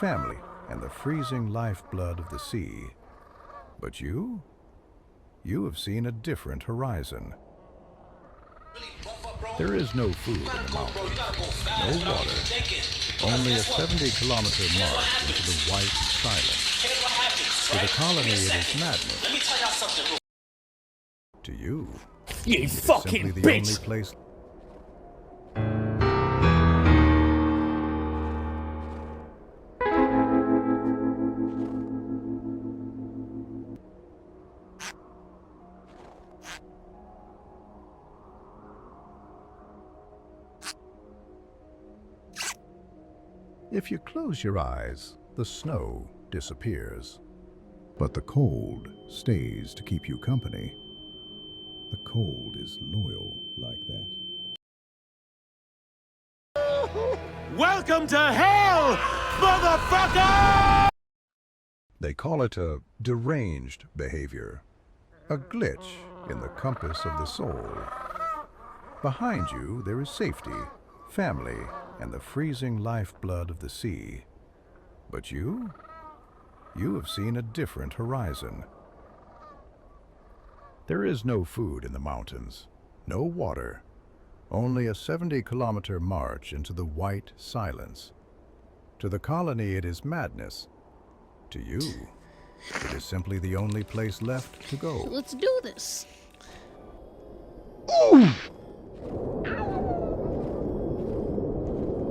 family, and the freezing lifeblood of the sea. But you have seen a different horizon. There is no food in the mountains, no water, only a 70-kilometer march into the white silence. To the colony, it is madness. To you, You it is fucking simply the bitch! only place. If you close your eyes, the snow disappears. But the cold stays to keep you company. The cold is loyal like that. Welcome to hell, motherfucker! They call it a deranged behavior, a glitch in the compass of the soul. Behind you, there is safety, family, and the freezing lifeblood of the sea. But you have seen a different horizon. There is no food in the mountains, no water, only a 70-kilometer march into the white silence. To the colony, it is madness. To you, it is simply the only place left to go. Let's do this.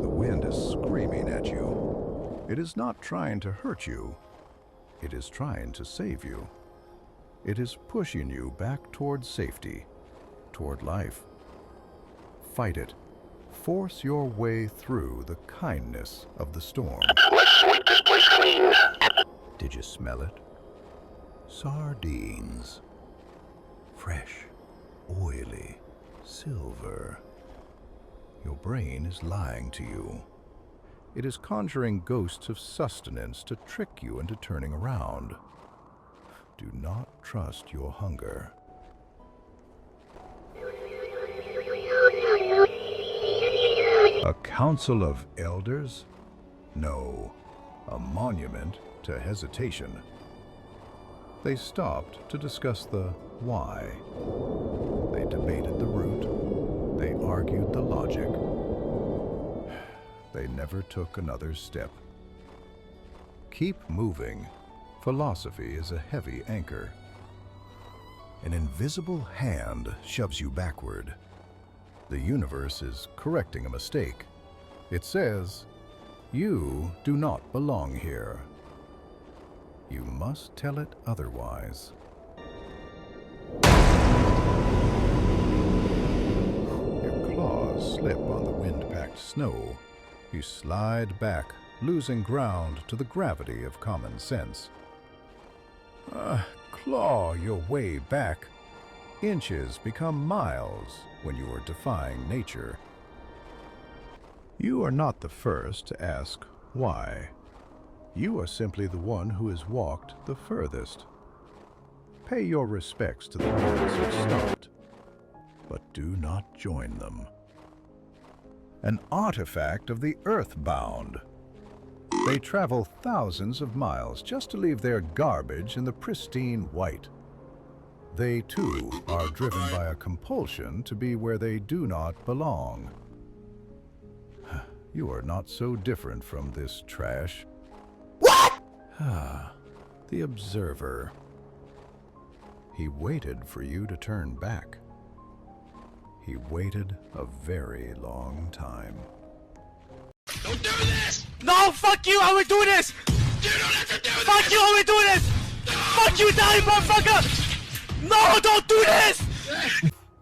The wind is screaming at you. It is not trying to hurt you. It is trying to save you. It is pushing you back toward safety, toward life. Fight it. Force your way through the kindness of the storm. Let's sweep this place clean. Did you smell it? Sardines. Fresh, oily, silver. Your brain is lying to you. It is conjuring ghosts of sustenance to trick you into turning around. Do not trust your hunger. A council of elders? No, a monument to hesitation. They stopped to discuss the why. They debated the route. They argued the logic. They never took another step. Keep moving. Philosophy is a heavy anchor. An invisible hand shoves you backward. The universe is correcting a mistake. It says, you do not belong here. You must tell it otherwise. Your claws slip on the wind-packed snow. You slide back, losing ground to the gravity of common sense. Claw your way back. Inches become miles when you are defying nature. You are not the first to ask why. You are simply the one who has walked the furthest. Pay your respects to the ones who stopped, but do not join them. An artifact of the earthbound. They travel thousands of miles just to leave their garbage in the pristine white. They, too, are driven by a compulsion to be where they do not belong. You are not so different from this trash. What? The observer. He waited for you to turn back. He waited a very long time. Don't do this! No, fuck you, I will do this! You don't have to do this! Fuck you, I will do this! Fuck you, Italian motherfucker! No, don't do this!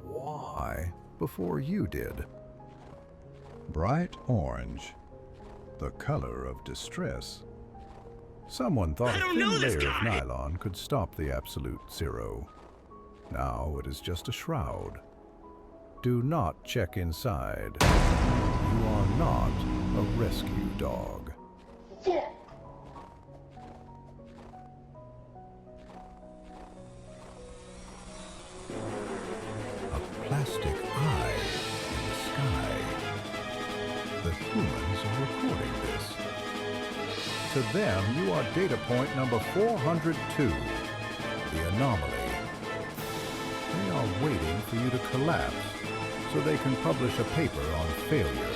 Why before you did? Bright orange, the color of distress. Someone thought a thin layer of nylon could stop the absolute zero. Now it is just a shroud. Do not check inside. You are not a rescue dog. A plastic eye in the sky. The humans are recording this. To them, you are data point number 402, the anomaly. They are waiting for you to collapse so they can publish a paper on failure.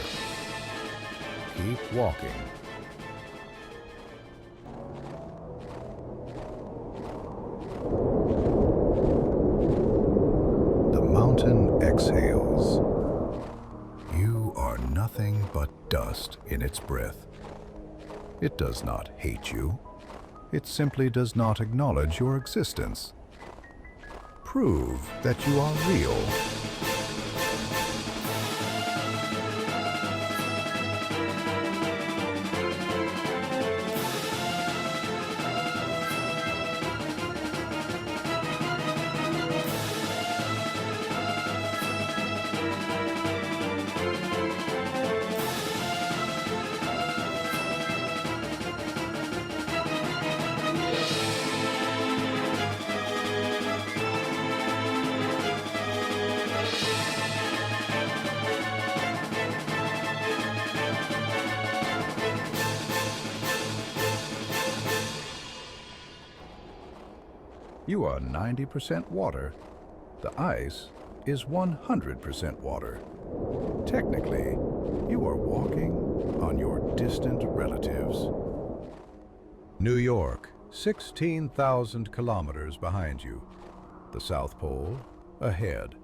Keep walking. The mountain exhales. You are nothing but dust in its breath. It does not hate you. It simply does not acknowledge your existence. Prove that you are real. You are 90% water. The ice is 100% water. Technically, you are walking on your distant relatives. New York, 16,000 kilometers behind you. The South Pole, ahead.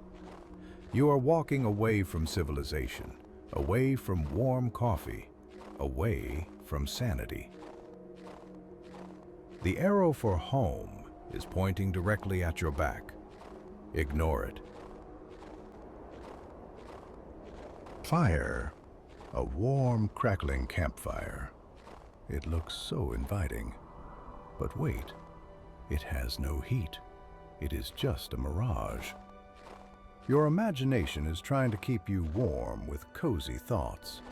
You are walking away from civilization, away from warm coffee, away from sanity. The arrow for home is pointing directly at your back. Ignore it. Fire. A warm, crackling campfire. It looks so inviting. But wait, it has no heat. It is just a mirage. Your imagination is trying to keep you warm with cozy thoughts.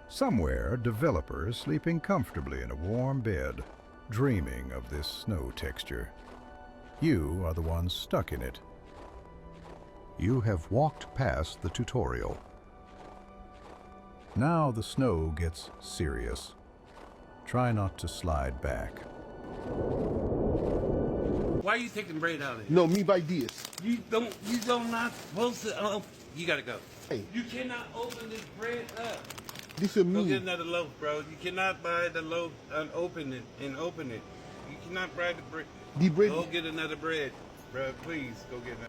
Somewhere, a developer is sleeping comfortably in a warm bed, dreaming of this snow texture. You are the one stuck in it. You have walked past the tutorial. Now the snow gets serious. Try not to slide back. Why are you taking bread out of it? No, me buy this. You don't not supposed to, you gotta go. Hey. You cannot open this bread up. This is Go me. get another loaf, bro. You cannot buy the loaf and open it. You cannot buy the bread. The bread. Go get another bread, bro. Please, go get another.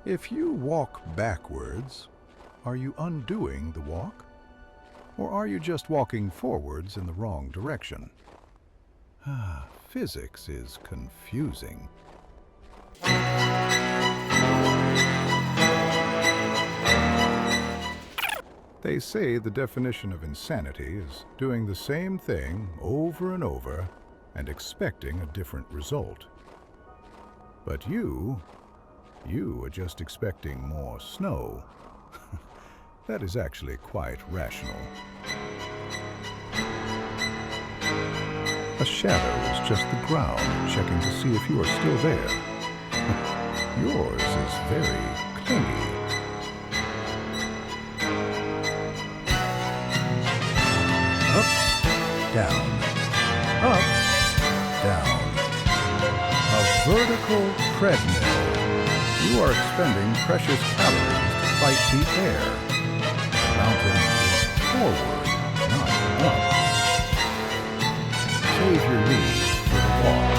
If you walk backwards, are you undoing the walk? Or are you just walking forwards in the wrong direction? Physics is confusing. They say the definition of insanity is doing the same thing over and over and expecting a different result. But you are just expecting more snow. That is actually quite rational. A shadow is just the ground checking to see if you are still there. Yours is very clingy. Up, down, up, down. A vertical treadmill. You are expending precious calories to fight the air. The mountain is forward, not up. Save your knees for the walk.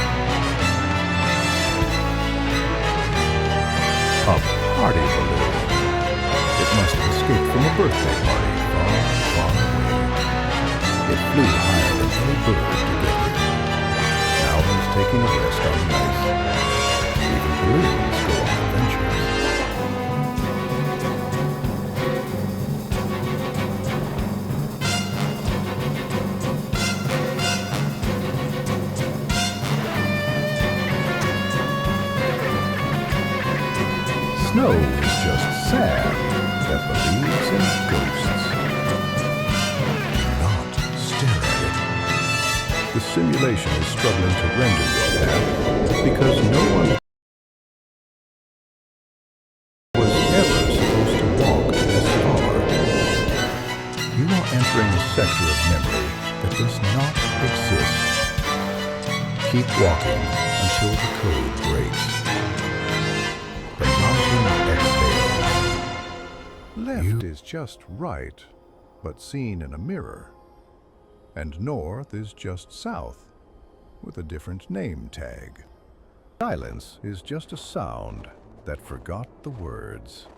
A party balloon. It must have escaped from a birthday party far, far away. It flew higher than any bird to get here. Now it's taking a rest on the ice. Even balloons go on adventures. Snow is just sand that believes in ghosts. Do not stare at it. The simulation is struggling to render your path because no one was ever supposed to walk this far. You are entering a sector of memory that does not exist. keep walking until the code breaks. The mountain exhales. Left is just right, but seen in a mirror. And north is just south, with a different name tag. Silence is just a sound that forgot the words.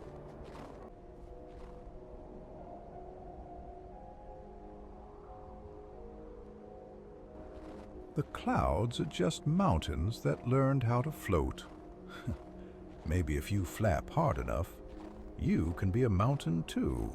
The clouds are just mountains that learned how to float. Maybe if you flap hard enough, you can be a mountain too.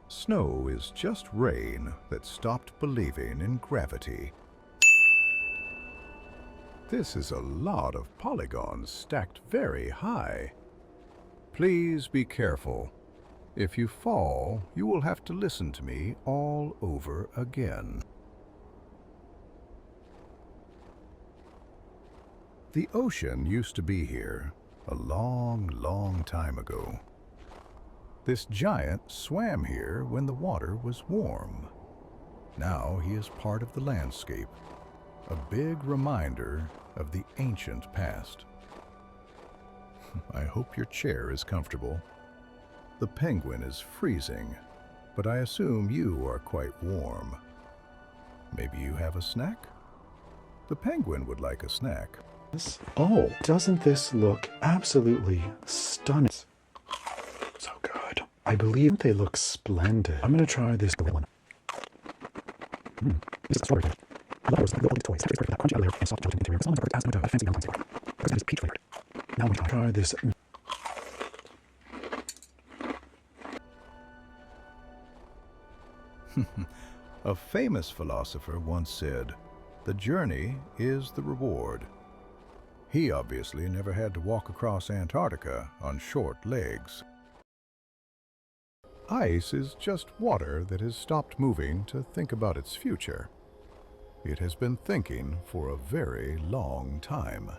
Snow is just rain that stopped believing in gravity. This is a lot of polygons stacked very high. Please be careful. If you fall, you will have to listen to me all over again. The ocean used to be here a long, long time ago. This giant swam here when the water was warm. Now he is part of the landscape, a big reminder of the ancient past. I hope your chair is comfortable. The penguin is freezing, but I assume you are quite warm. Maybe you have a snack? The penguin would like a snack. Oh, doesn't this look absolutely stunning? So good. I believe they look splendid. I'm gonna try this one. This is a strawberry. I love those little toys. It's that crunchy outer layer and soft gelatin interior. Some of them are as no fancy young bar. Because that is peach flavored. Now I'm gonna try this. A famous philosopher once said, "The journey is the reward." He obviously never had to walk across Antarctica on short legs. Ice is just water that has stopped moving to think about its future. It has been thinking for a very long time.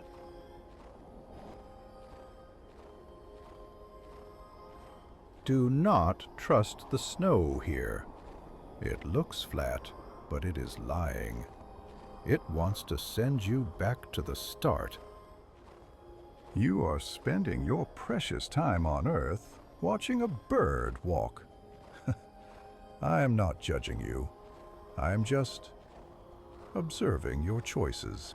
Do not trust the snow here. It looks flat, but it is lying. It wants to send you back to the start. You are spending your precious time on Earth watching a bird walk. I am not judging you. I am just observing your choices.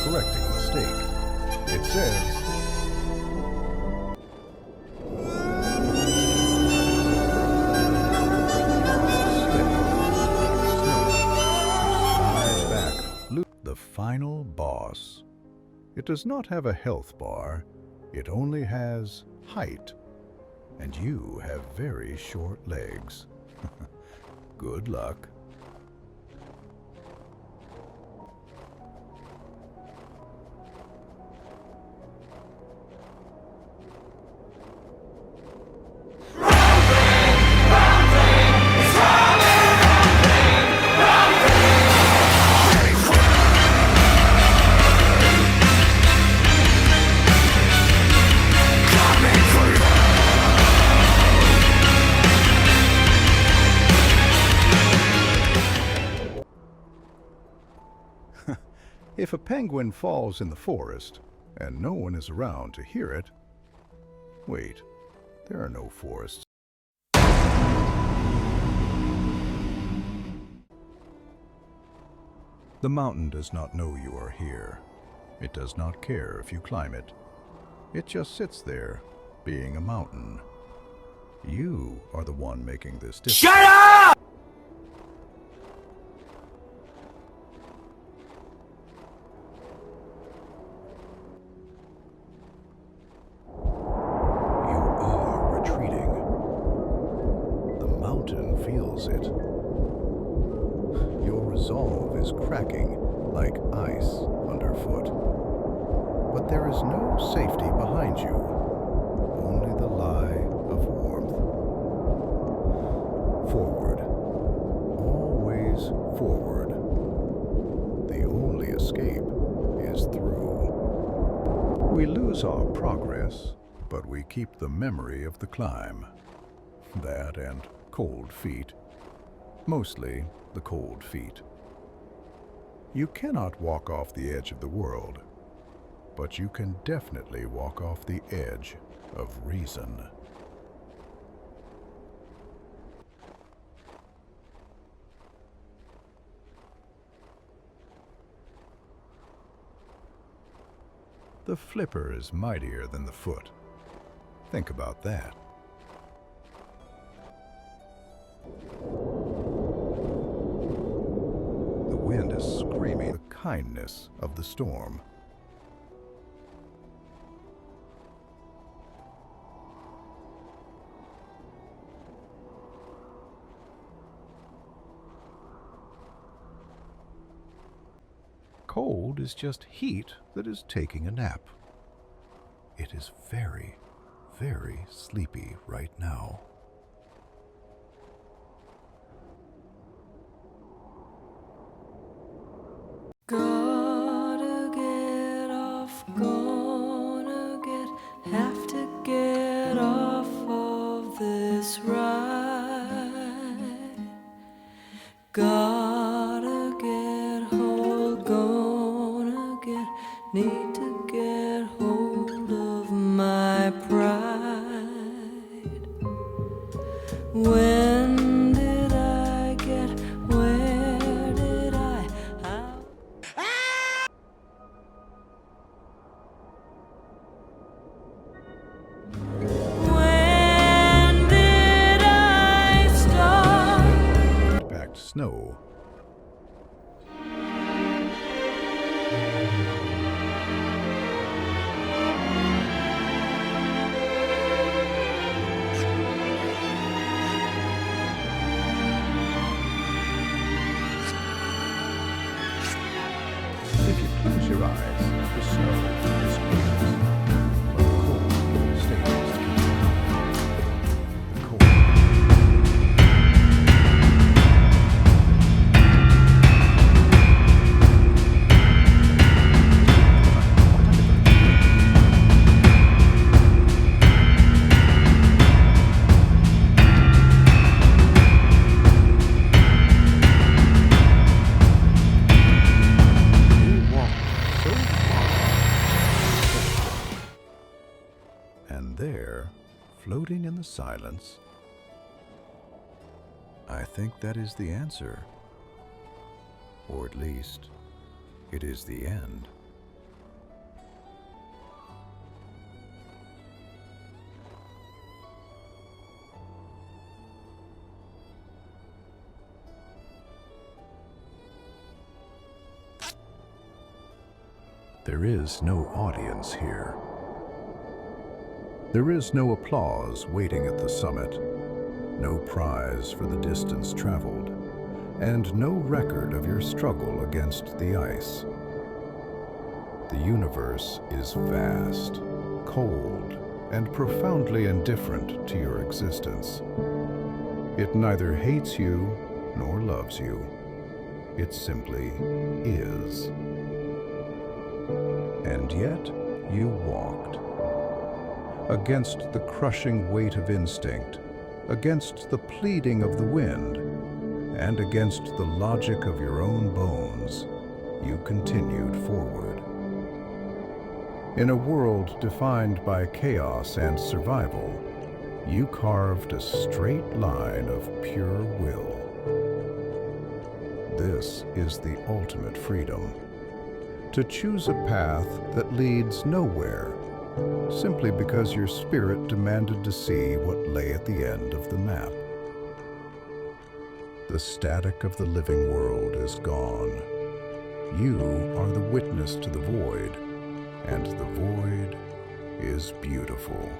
Correcting a mistake. It says, the final boss. It does not have a health bar. It only has height. And you have very short legs. Good luck. If a penguin falls in the forest and no one is around to hear it, wait, there are no forests. The mountain does not know you are here. It does not care if you climb it. It just sits there, being a mountain. You are the one making this decision. Shut up! Feels it. Your resolve is cracking like ice underfoot. But there is no safety behind you, only the lie of warmth. Forward. Always forward. The only escape is through. We lose our progress, but we keep the memory of the climb. That and cold feet. Mostly the cold feet. You cannot walk off the edge of the world, but you can definitely walk off the edge of reason. The flipper is mightier than the foot. Think about that. The wind is screaming the kindness of the storm. Cold is just heat that is taking a nap. It is very, very sleepy right now. Gotta get off, have to get off of this ride. Gotta get hold, need to get hold of my pride. When did I get, where did I, how? When did I start? Packed snow. If you close your eyes, the snow disappears. But the cold stays to keep you alive. The cold. We walk so far. And there, floating in the silence, I think that is the answer. Or at least, it is the end. There is no audience here. There is no applause waiting at the summit, no prize for the distance traveled, and no record of your struggle against the ice. The universe is vast, cold, and profoundly indifferent to your existence. It neither hates you nor loves you. It simply is. And yet, you walked. Against the crushing weight of instinct, against the pleading of the wind, and against the logic of your own bones, you continued forward. In a world defined by chaos and survival, you carved a straight line of pure will. This is the ultimate freedom. To choose a path that leads nowhere, simply because your spirit demanded to see what lay at the end of the map. The static of the living world is gone. You are the witness to the void, and the void is beautiful.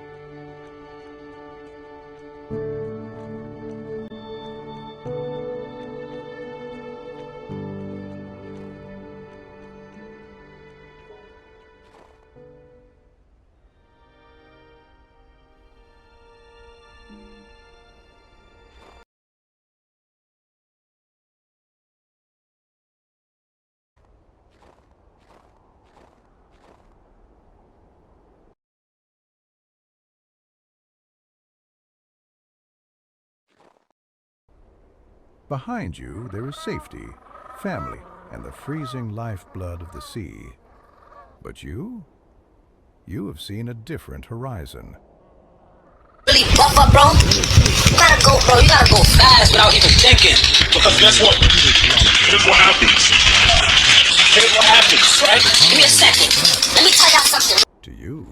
Behind you, there is safety, family, and the freezing lifeblood of the sea. But you have seen a different horizon. Really buff up, bro. You gotta go, bro. You gotta go fast without even thinking. Because guess what? Here's what happens. Here's what happens, right? Give me a second. Let me tell y'all something. To you.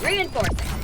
Reinforcing.